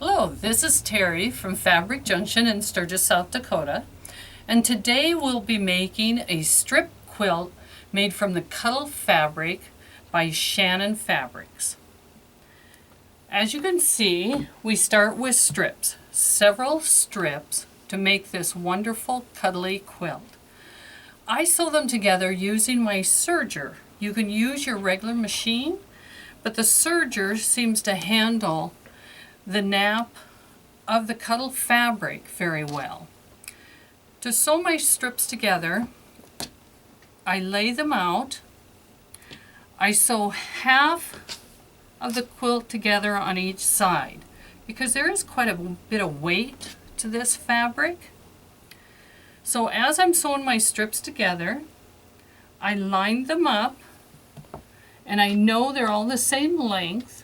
Hello, this is Terry from Fabric Junction in Sturgis, South Dakota, and today we'll be making a strip quilt made from the Cuddle fabric by Shannon Fabrics. As you can see, we start with strips, several strips to make this wonderful cuddly quilt. I sew them together using my serger. You can use your regular machine, but the serger seems to handle the nap of the Cuddle fabric very well. To sew my strips together, I lay them out. I sew half of the quilt together on each side because there is quite a bit of weight to this fabric. So as I'm sewing my strips together, I line them up and I know they're all the same length.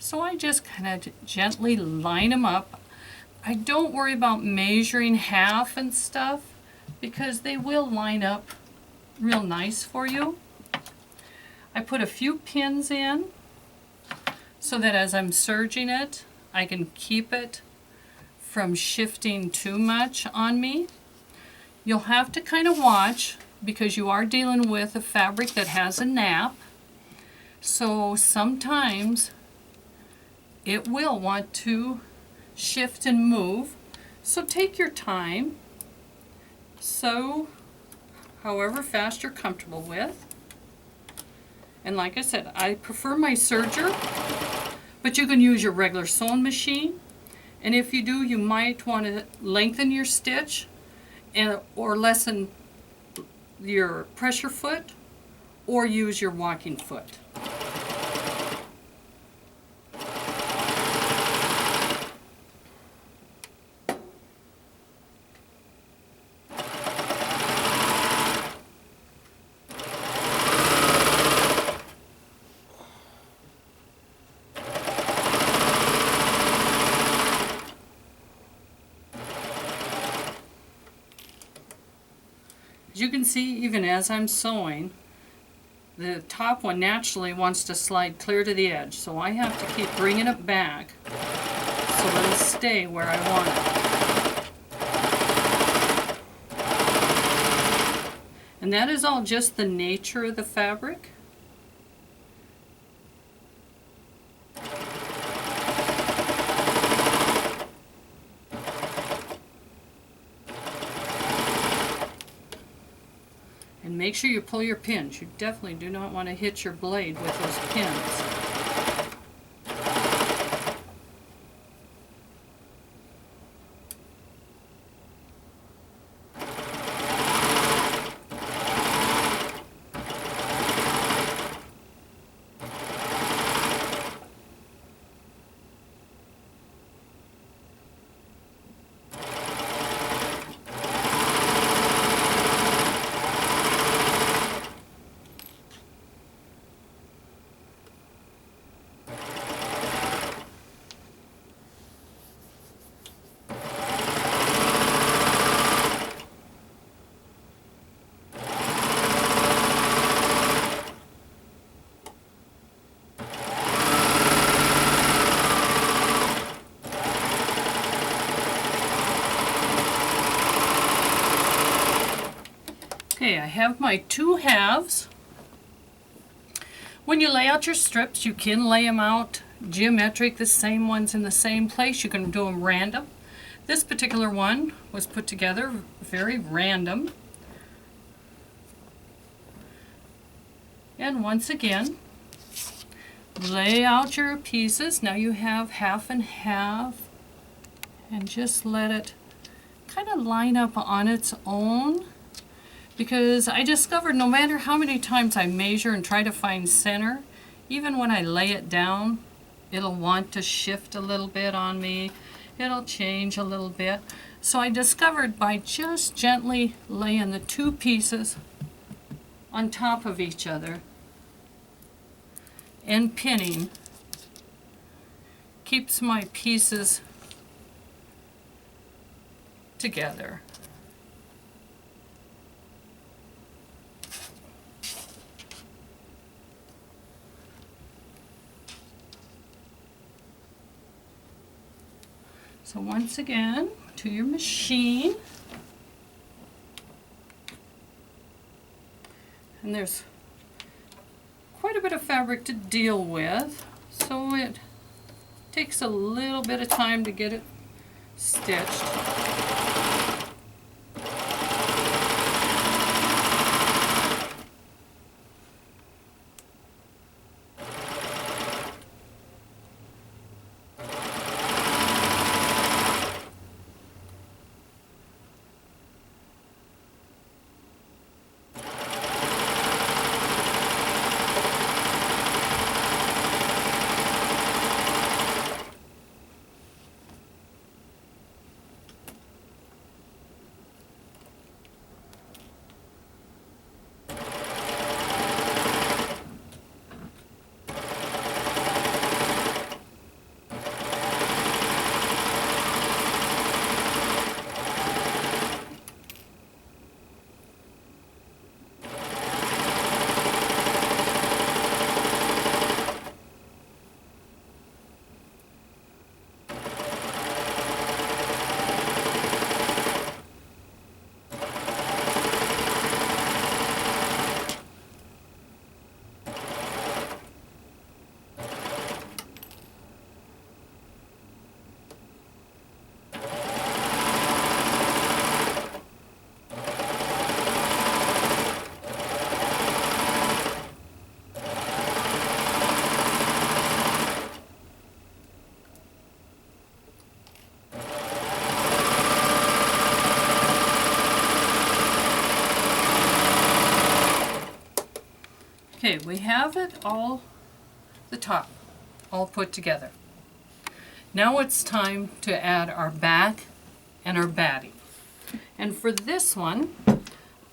So I just kind of gently line them up. I don't worry about measuring half and stuff because they will line up real nice for you. I put a few pins in so that as I'm serging it, I can keep it from shifting too much on me. You'll have to kind of watch because you are dealing with a fabric that has a nap. So sometimes it will want to shift and move. So take your time. Sew however fast you're comfortable with. And like I said, I prefer my serger, but you can use your regular sewing machine. And if you do, you might want to lengthen your stitch or lessen your pressure foot or use your walking foot. As you can see, even as I'm sewing, the top one naturally wants to slide clear to the edge, so I have to keep bringing it back so it'll stay where I want it. And that is all just the nature of the fabric. And make sure you pull your pins. You definitely do not want to hit your blade with those pins. Okay, I have my two halves. When you lay out your strips, you can lay them out geometric, the same ones in the same place. You can do them random. This particular one was put together very random. And once again, lay out your pieces. Now you have half and half, and just let it kind of line up on its own. Because I discovered no matter how many times I measure and try to find center, even when I lay it down, it'll want to shift a little bit on me. It'll change a little bit. So I discovered by just gently laying the two pieces on top of each other and pinning keeps my pieces together. So once again, to your machine. And there's quite a bit of fabric to deal with, so it takes a little bit of time to get it stitched. Okay, we have it all, the top, all put together. Now it's time to add our back and our batting. And for this one,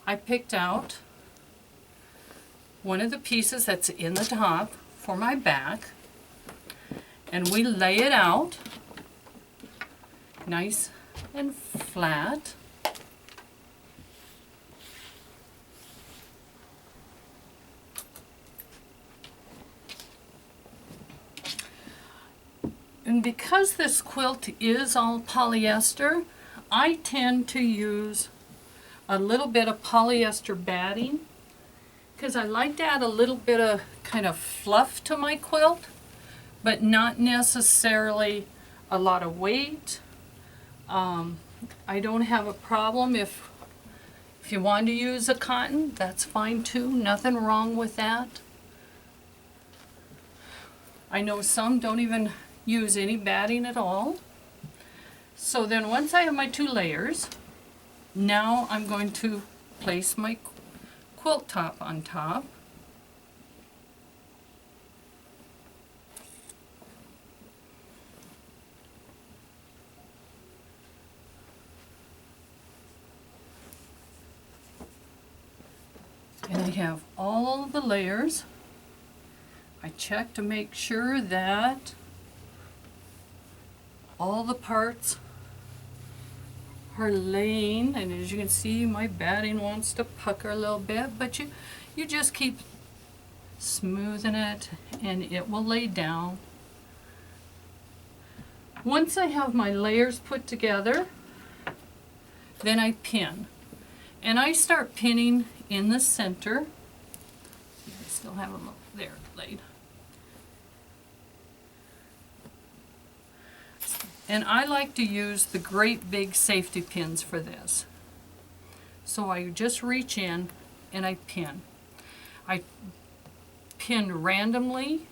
I picked out one of the pieces that's in the top for my back, and we lay it out nice and flat. And because this quilt is all polyester, I tend to use a little bit of polyester batting because I like to add a little bit of kind of fluff to my quilt, but not necessarily a lot of weight. I don't have a problem if you want to use a cotton, that's fine too, nothing wrong with that. I know some don't even use any batting at all. So then once I have my two layers, now I'm going to place my quilt top on top. And I have all the layers. I check to make sure that all the parts are laying, and as you can see my batting wants to pucker a little bit, but you just keep smoothing it and it will lay down. Once I have my layers put together, then I pin, and I start pinning in the center. I still have them up there laid. And I like to use the great big safety pins for this. So I just reach in and I pin. I pin randomly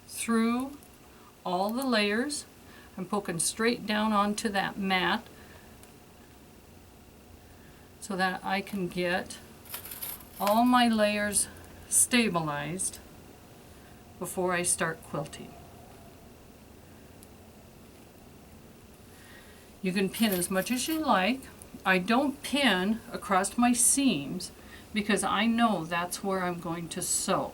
through all the layers. I'm poking straight down onto that mat so that I can get all my layers stabilized before I start quilting. You can pin as much as you like. I don't pin across my seams because I know that's where I'm going to sew.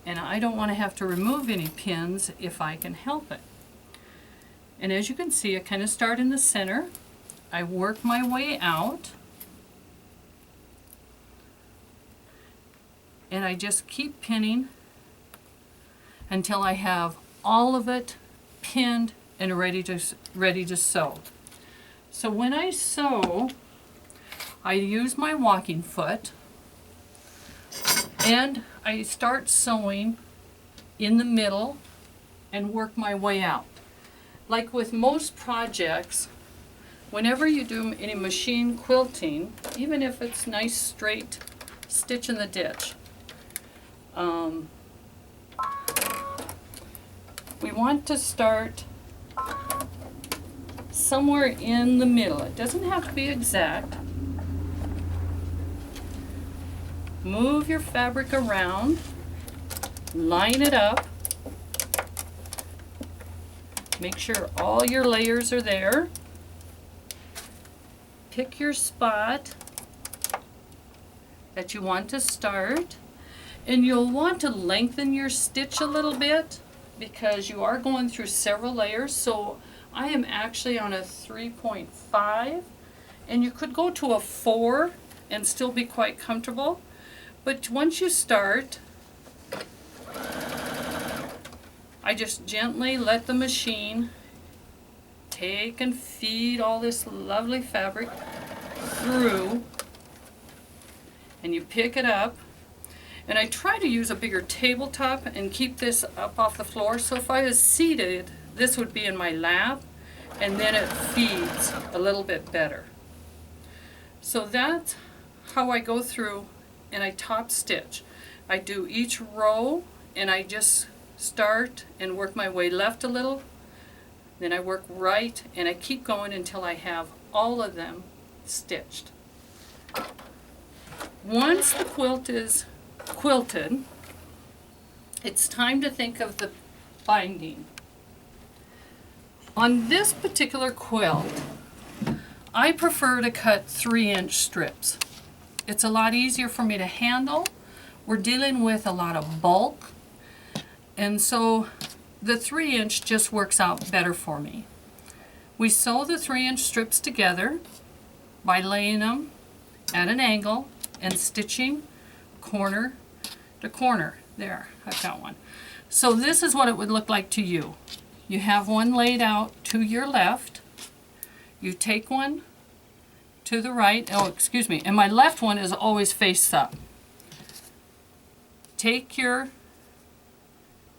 And I don't want to have to remove any pins if I can help it. And as you can see, I kind of start in the center. I work my way out. And I just keep pinning until I have all of it pinned and ready to sew. So when I sew, I use my walking foot and I start sewing in the middle and work my way out. Like with most projects, whenever you do any machine quilting, even if it's nice straight stitch in the ditch, we want to start somewhere in the middle. It doesn't have to be exact. Move your fabric around, line it up, make sure all your layers are there. Pick your spot that you want to start, and you'll want to lengthen your stitch a little bit because you are going through several layers. So I am actually on a 3.5, and you could go to a 4 and still be quite comfortable. But once you start, I just gently let the machine take and feed all this lovely fabric through, and you pick it up. And I try to use a bigger tabletop and keep this up off the floor. So if I was seated, this would be in my lap, and then it feeds a little bit better. So that's how I go through and I top stitch. I do each row and I just start and work my way left a little, then I work right, and I keep going until I have all of them stitched. Once the quilt is quilted, it's time to think of the binding. On this particular quilt, I prefer to cut 3-inch strips. It's a lot easier for me to handle. We're dealing with a lot of bulk, and so the 3-inch just works out better for me. We sew the 3-inch strips together by laying them at an angle and stitching corner to corner. There, I've got one. So this is what it would look like to you. You have one laid out to your left. You take one to the right. Oh, excuse me. And my left one is always face up. Take your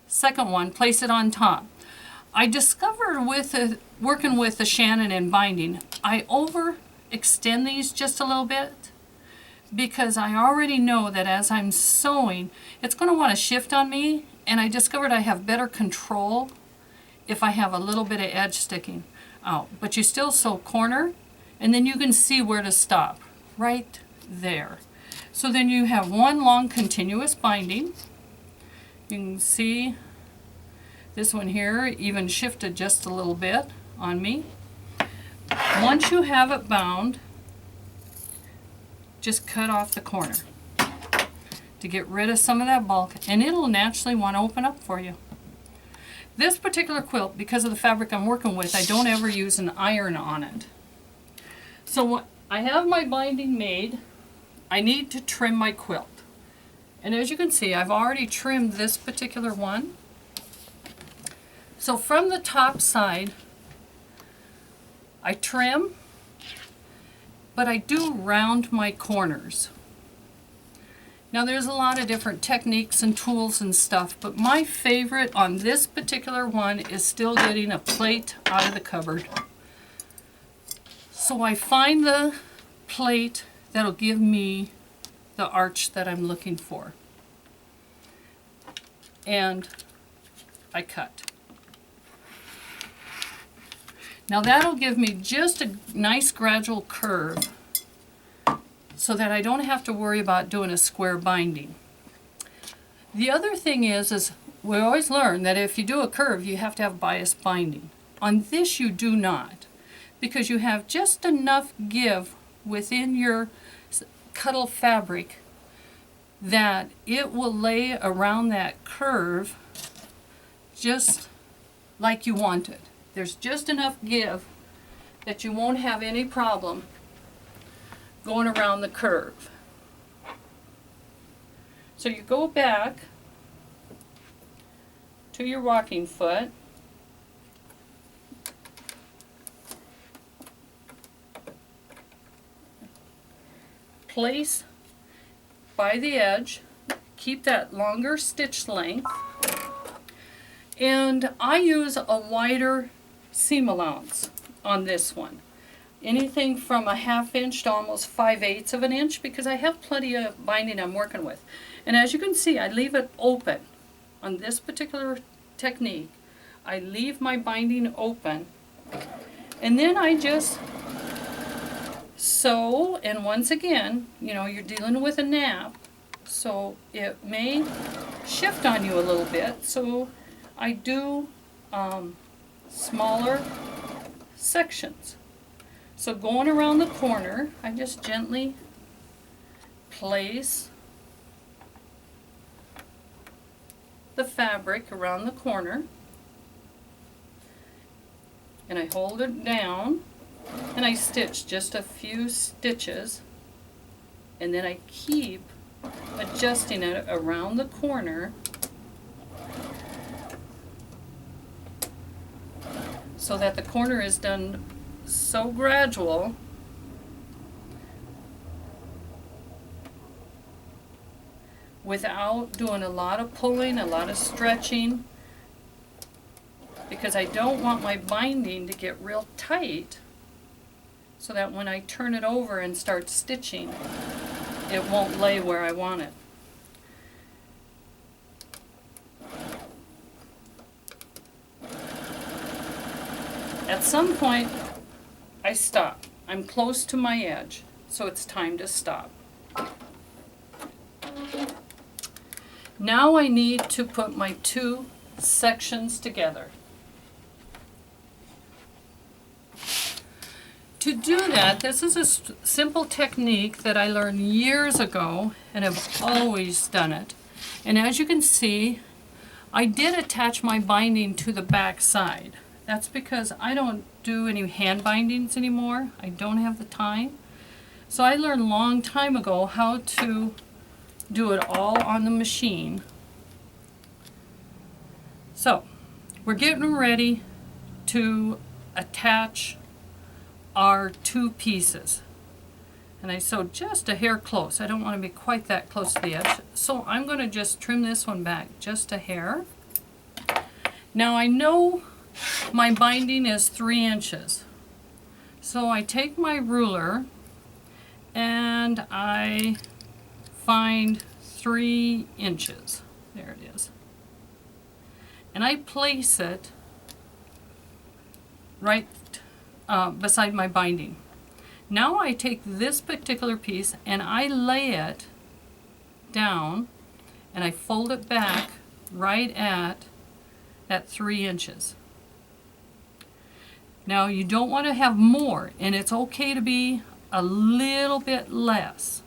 second one, place it on top. I discovered with working with the Shannon and binding, I overextend these just a little bit because I already know that as I'm sewing, it's going to want to shift on me, and I discovered I have better control if I have a little bit of edge sticking out. But you still sew corner, and then you can see where to stop, right there. So then you have one long continuous binding. You can see this one here even shifted just a little bit on me. Once you have it bound, just cut off the corner to get rid of some of that bulk, and it'll naturally want to open up for you. This particular quilt, because of the fabric I'm working with, I don't ever use an iron on it. So I have my binding made. I need to trim my quilt. And as you can see, I've already trimmed this particular one. So from the top side, I trim, but I do round my corners. Now there's a lot of different techniques and tools and stuff, but my favorite on this particular one is still getting a plate out of the cupboard. So I find the plate that'll give me the arch that I'm looking for, and I cut. Now that'll give me just a nice gradual curve so that I don't have to worry about doing a square binding. The other thing is we always learn that if you do a curve, you have to have bias binding. On this you do not, because you have just enough give within your Cuddle fabric that it will lay around that curve just like you want it. There's just enough give that you won't have any problem going around the curve. So you go back to your walking foot, place by the edge, keep that longer stitch length, and I use a wider seam allowance on this one. Anything from 1/2 inch to almost 5/8 of an inch, because I have plenty of binding I'm working with. And as you can see, I leave it open. On this particular technique, I leave my binding open, and then I just sew. And once again, you know, you're dealing with a nap, so it may shift on you a little bit, so I do smaller sections. So going around the corner, I just gently place the fabric around the corner, and I hold it down, and I stitch just a few stitches, and then I keep adjusting it around the corner so that the corner is done so gradual without doing a lot of pulling, a lot of stretching, because I don't want my binding to get real tight so that when I turn it over and start stitching, it won't lay where I want it. At some point, I stop. I'm close to my edge, so it's time to stop. Now I need to put my two sections together. To do that, this is a simple technique that I learned years ago and have always done it. And as you can see, I did attach my binding to the back side. That's because I don't do any hand bindings anymore. I don't have the time. So I learned a long time ago how to do it all on the machine. So we're getting ready to attach our two pieces. And I sewed just a hair close. I don't want to be quite that close to the edge. So I'm going to just trim this one back just a hair. Now I know my binding is 3 inches. So I take my ruler and I find 3 inches. There it is. And I place it right beside my binding. Now I take this particular piece and I lay it down and I fold it back right at 3 inches. Now you don't want to have more, and it's okay to be a little bit less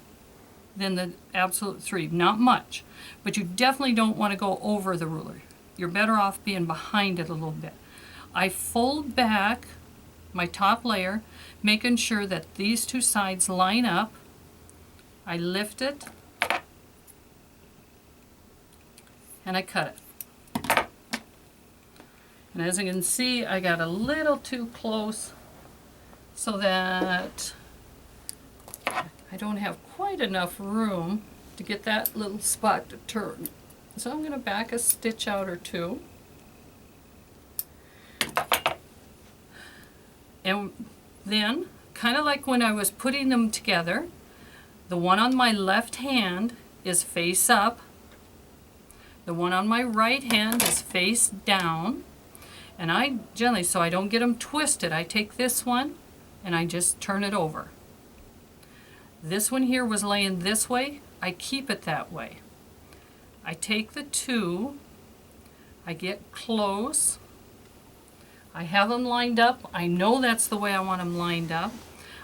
than the absolute 3, not much, but you definitely don't want to go over the ruler. You're better off being behind it a little bit. I fold back my top layer, making sure that these two sides line up. I lift it and I cut it. And as you can see, I got a little too close so that I don't have quite enough room to get that little spot to turn. So I'm going to back a stitch out or two. And then, kind of like when I was putting them together, the one on my left hand is face up. The one on my right hand is face down. And I gently, so I don't get them twisted, I take this one and I just turn it over. This one here was laying this way, I keep it that way. I take the two, I get close, I have them lined up, I know that's the way I want them lined up.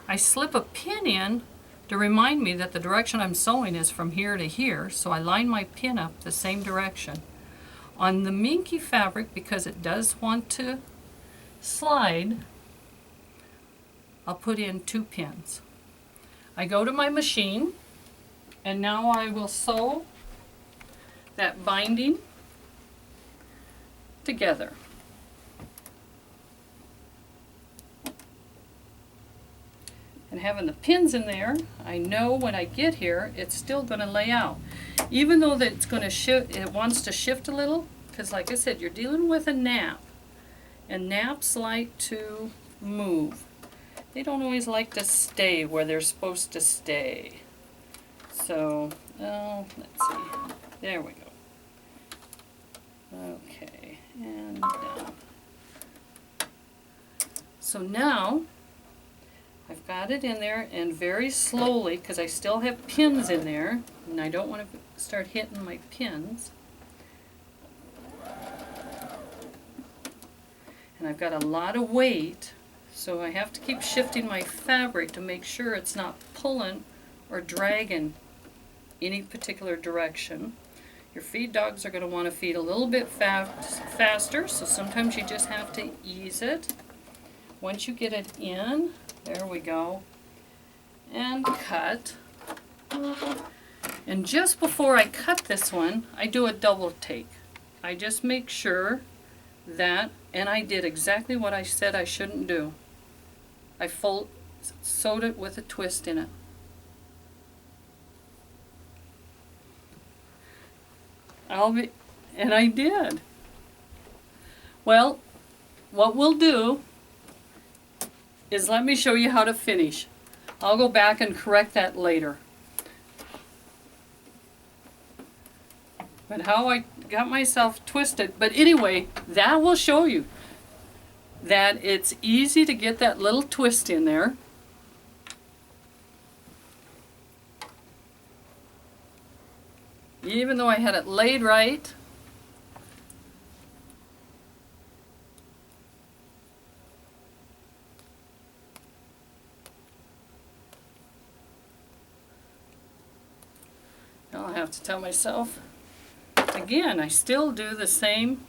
I slip a pin in to remind me that the direction I'm sewing is from here to here, so I line my pin up the same direction. On the minky fabric, because it does want to slide, I'll put in 2 pins. I go to my machine, and now I will sew that binding together. And having the pins in there, I know when I get here, it's still going to lay out. Even though that it's going to shift, it wants to shift a little, because like I said, you're dealing with a nap. And naps like to move. They don't always like to stay where they're supposed to stay. So, let's see. There we go. Okay, and down. So now, I've got it in there, and very slowly, because I still have pins in there, and I don't want to start hitting my pins. And I've got a lot of weight, so I have to keep shifting my fabric to make sure it's not pulling or dragging any particular direction. Your feed dogs are going to want to feed a little bit faster, so sometimes you just have to ease it. Once you get it in, there we go, and cut. And just before I cut this one, I do a double take. I just make sure that, and I did exactly what I said I shouldn't do. I sewed it with a twist in it. And I did. Well, what we'll do is let me show you how to finish. I'll go back and correct that later. But how I got myself twisted, but anyway, that will show you that it's easy to get that little twist in there. Even though I had it laid right. I'll have to tell myself, again, I still do the same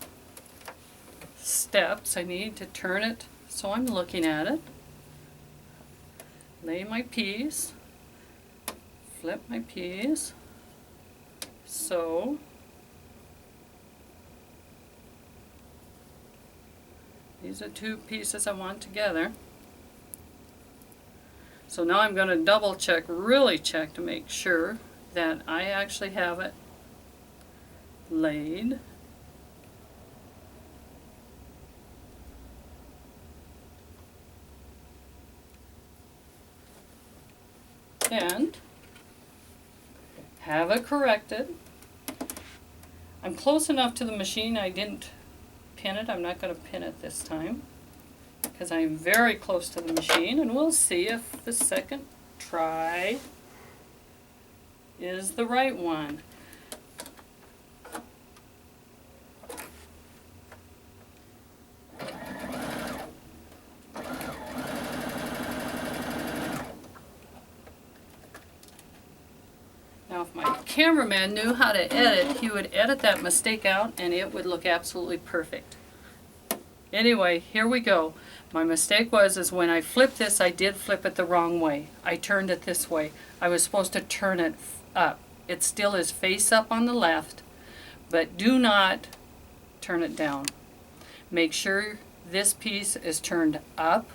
steps. I need to turn it so I'm looking at it. Lay my piece, flip my piece, sew. These are two pieces I want together. So now I'm going to double check, really check to make sure that I actually have it laid. And have it corrected. I'm close enough to the machine I didn't pin it. I'm not going to pin it this time because I'm very close to the machine, and we'll see if the second try is the right one. Now if my cameraman knew how to edit, he would edit that mistake out and it would look absolutely perfect. Anyway, here we go. My mistake was when I flipped this, I did flip it the wrong way. I turned it this way. I was supposed to turn it up. It still is face up on the left, but do not turn it down. Make sure this piece is turned up,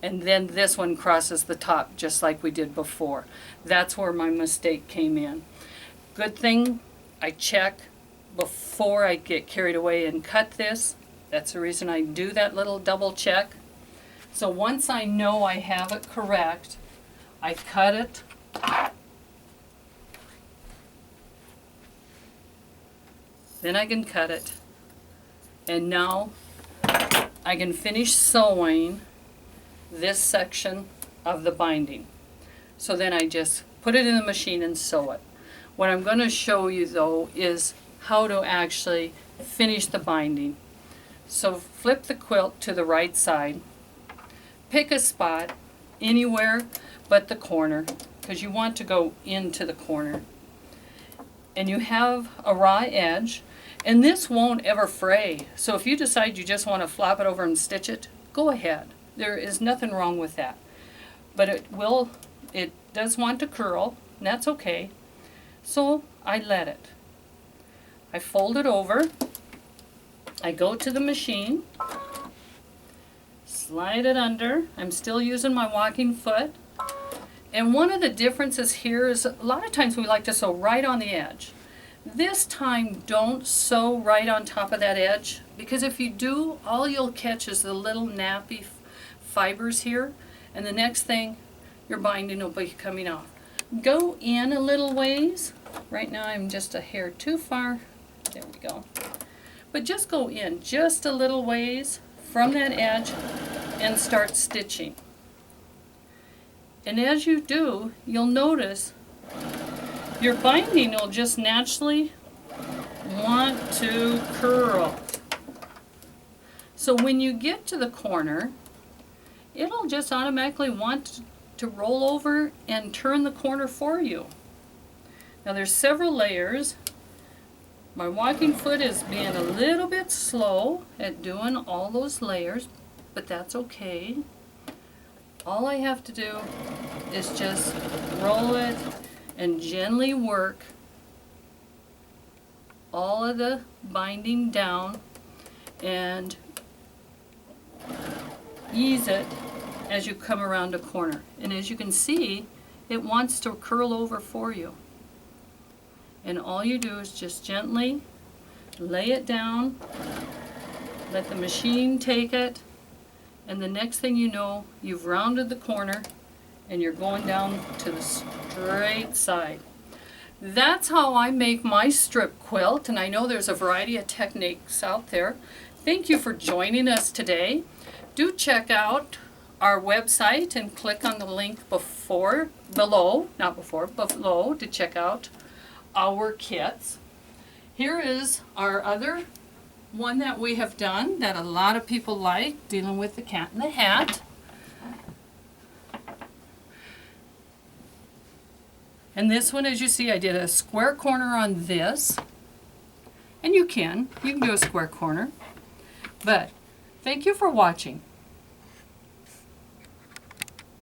and then this one crosses the top just like we did before. That's where my mistake came in. Good thing I check before I get carried away and cut this. That's the reason I do that little double check. So once I know I have it correct, I cut it. Then I can cut it. And now I can finish sewing this section of the binding. So then I just put it in the machine and sew it. What I'm going to show you though is how to actually finish the binding. So flip the quilt to the right side. Pick a spot anywhere but the corner, because you want to go into the corner. And you have a raw edge, and this won't ever fray. So if you decide you just want to flop it over and stitch it, go ahead. There is nothing wrong with that. But it does want to curl, and that's okay. So I let it. I fold it over. I go to the machine, slide it under. I'm still using my walking foot. And one of the differences here is a lot of times we like to sew right on the edge. This time, don't sew right on top of that edge, because if you do, all you'll catch is the little nappy fibers here, and the next thing, your binding will be coming off. Go in a little ways. Right now I'm just a hair too far. There we go. But just go in just a little ways from that edge and start stitching. And as you do, you'll notice your binding will just naturally want to curl. So when you get to the corner, it'll just automatically want to roll over and turn the corner for you. Now there's several layers. My walking foot is being a little bit slow at doing all those layers, but that's okay. All I have to do is just roll it and gently work all of the binding down and ease it as you come around a corner. And as you can see, it wants to curl over for you. And all you do is just gently lay it down, let the machine take it, and the next thing you know, you've rounded the corner and you're going down to the straight side. That's how I make my strip quilt, and I know there's a variety of techniques out there. Thank you for joining us today. Do check out our website and click on the link below to check out our kits. Here is our other one that we have done that a lot of people like, dealing with the cat in the hat. And this one, as you see, I did a square corner on this. And you can do a square corner. But thank you for watching.